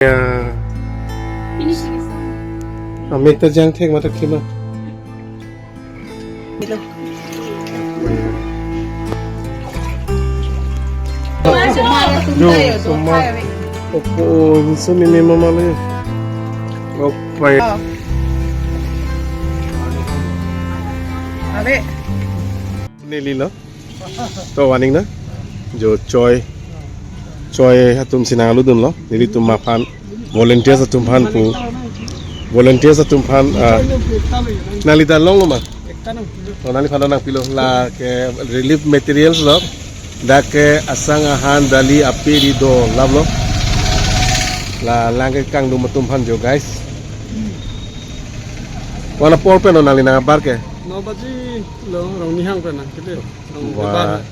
Mita jang thek mata khima. Jo, semua. Oh, ini mimi mama le. Apa ya? Abe. Nili lo. To waning na. Jo choi. Choi hatum sinalu dun lo. Nili tum mafan. Volunteers hatum fan pu. Volunteers hatum fan. Nalita long lo ma. Oh, nali fan nang pilo la ke relief materials lo. Dake asang ahan dali api di do lab lo. La langke kang du matum fan jo guys. Wana polpen no nali na bar ke. 9 baju lo rong ni hang pe na kete. Wah.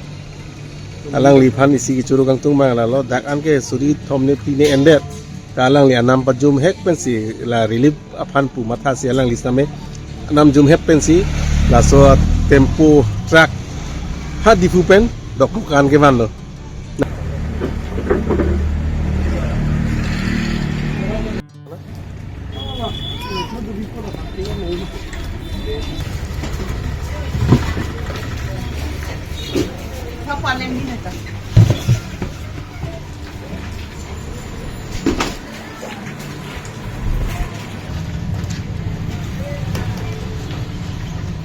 Alang li phan isi ki churu kang tung mang la lo dak an ke suri thom ne pi ne endet. Ta alang li anam pa jum hek pen si la relief aphan pu matha si alang li same anam jum hek pen si la so tempo truck ha difu pen dok kan ke van lo. Kapan yang ini tak?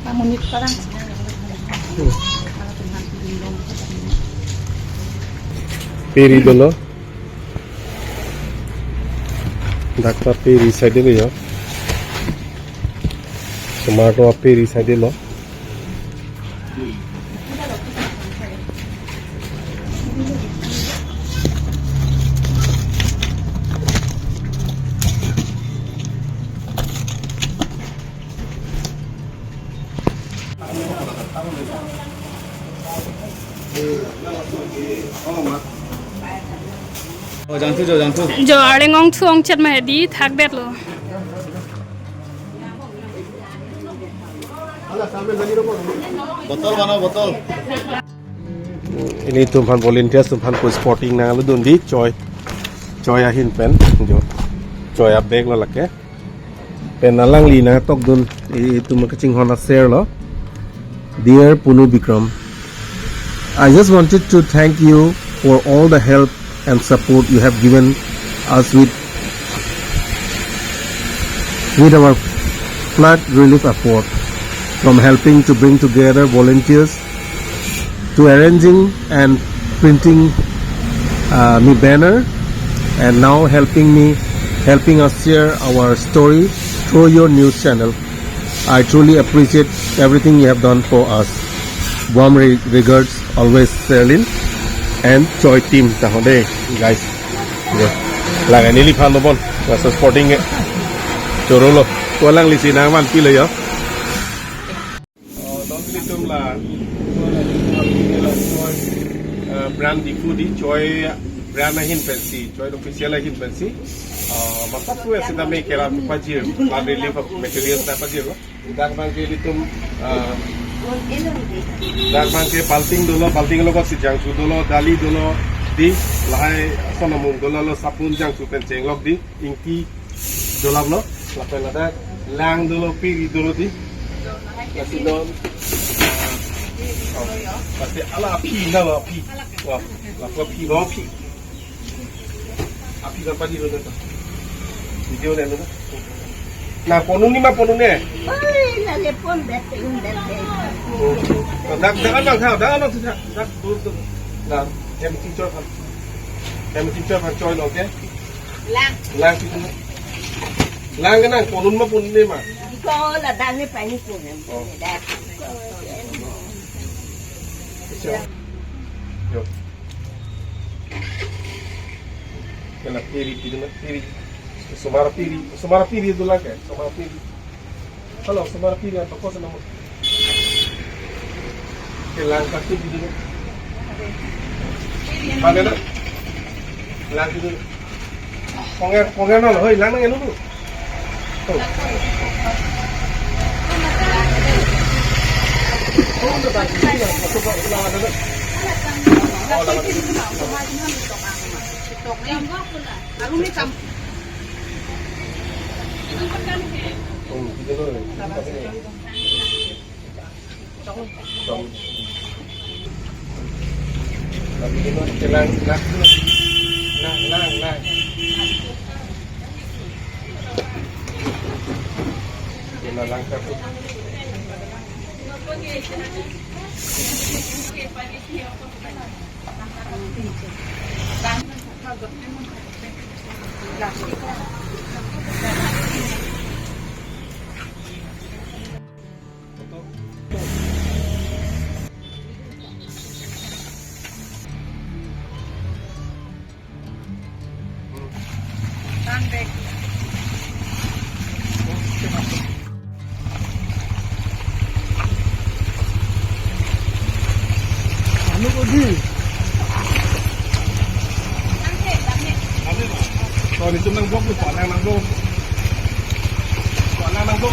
Namun itu sekarang. Peri dolo. Dakta peri side le yo. Tomato peri side lo. Jo areng ong thuong chat ma di thak det lo. Botol mana botol? Ini tumpan volunteers tumpan ku sporting na lu dundi choi ahin pen jo choi abek lo lake pen alang li na tok dun itu makaching hona share lo. Dear Punu Bikram, I just wanted to thank you for all the help and support you have given us with our flood relief effort, from helping to bring together volunteers to arranging and printing me banner, and now helping us share our story through your news channel. I truly appreciate everything you have done for us. Warm regards, always Serlin and Choi team tahode guys. Lang ani li phan bon was sporting chorolo ko lang li sinang man pi le yo. Don li tum la brand di food di Choi brand hin fancy Choi official hin fancy mata tu ese da me kera pajir la relief materials da pajir lo dak bang ke li tum dak bang ke balting lo ko si jang su dolo dali dolo di lahai sono mung dolo lo sapun jang su pen cheng lok di inki dolab lo la pen ada lang dolo piri dolo di kasi don pasti ala pi na lo pi wah la ko pi no pi api kan padi dolo video ne no na ponun ni ma ponun ne Ay, la le pon bete un bete. dak bang thao dak tu na em teacher fan choi lo ke lang tu lang cái này ponun ma ponun ne ma Ko la dan ni pa ni pun em. Dah. yo kena piri Sumara piri itu lah ke Sumara piri halo Sumara piri apa kau senang kelang kaki di dulu bagaimana lang itu kongen nol hoi lang nang dulu tuh Kita dulu. Tapi kita jalan lang. Jalan langkah tu. Anu ko di. Còn thì chúng đang bốc được quả năng đô. Quả năng đô.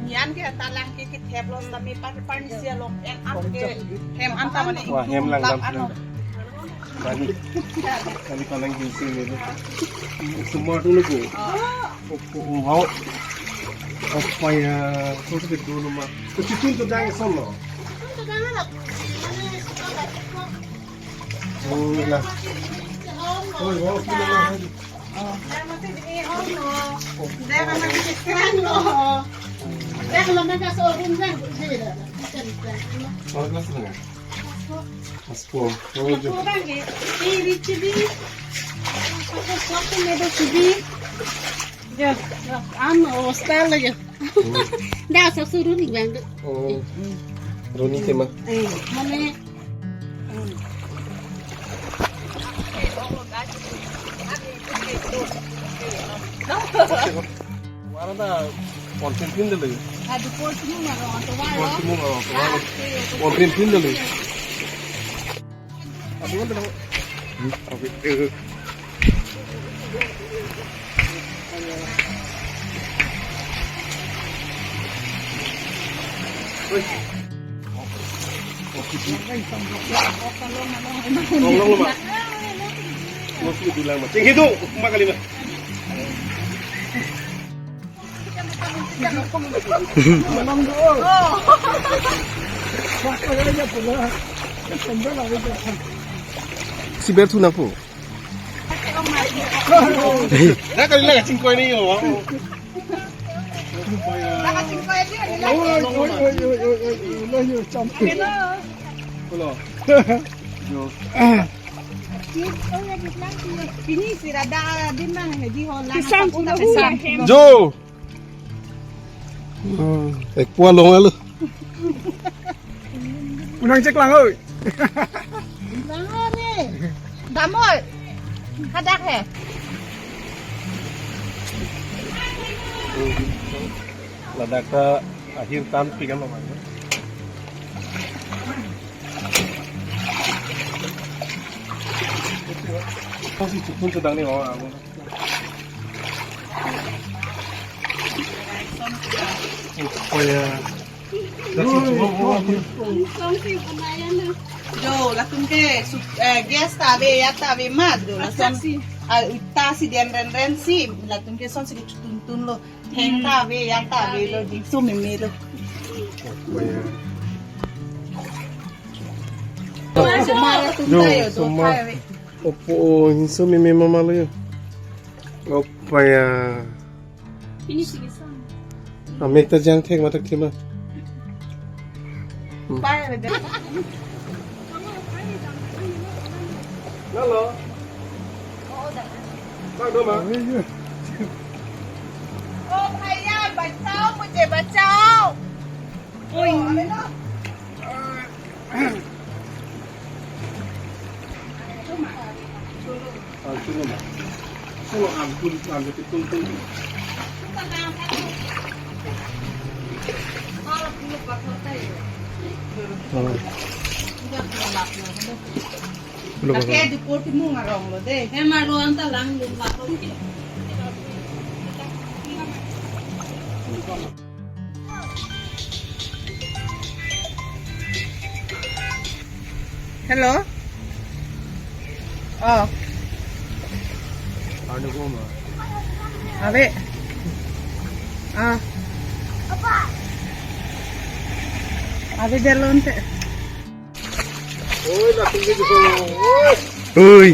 Yan ke talang ke thep lo sami pan sia lo en ap ke hem anta mane Wah, hem lang dalam. Kali kalau yang gisi ni, semua dulu ko. Mau apa ya? Kau tu dulu mah. Kecil tu dah solo. Oh lah. Oh, wow, kita lah. Oh, kelas mana? Aspor. Oh, je. Oh, Roni tema. Warna dah konten pin dulu. Konten pin dulu. Aduh, mana dah? Okay. Tolong mak. Mesti bilang mak. Cing itu mak kali mak. Si Bertu napo? Dah kali lah cing koi ni yo. Ini si rada di mana di Holland. Jo. Ekwa long lah lu. Unang cek lang ơi. Đám ơi. Hát đắc hả? Lada ke akhir tahun pikan lo mana? Masih cukup sedang ni orang aku. Oh ya. Jo, la tunke guest ave ya ave madro la son tasi den ren si la tunke son si tuntun lo hen ave ya ave lo di so me lo. Sumara tunta yo do ave. Opo hinso mimi mama lo yo. Apa ya? Ini sih kisah. Amek ta jang thek mata kima. Pai de. Halo. Bang Doma. Oh, bhaiya, bachao mujhe Solo ampun ambil tung-tung. Tapi di porti mo ngarong lo deh. Hello? Oh, Ano ko ma? abe. Ah. Abe jalon te. Uy, natingin ko. Uy!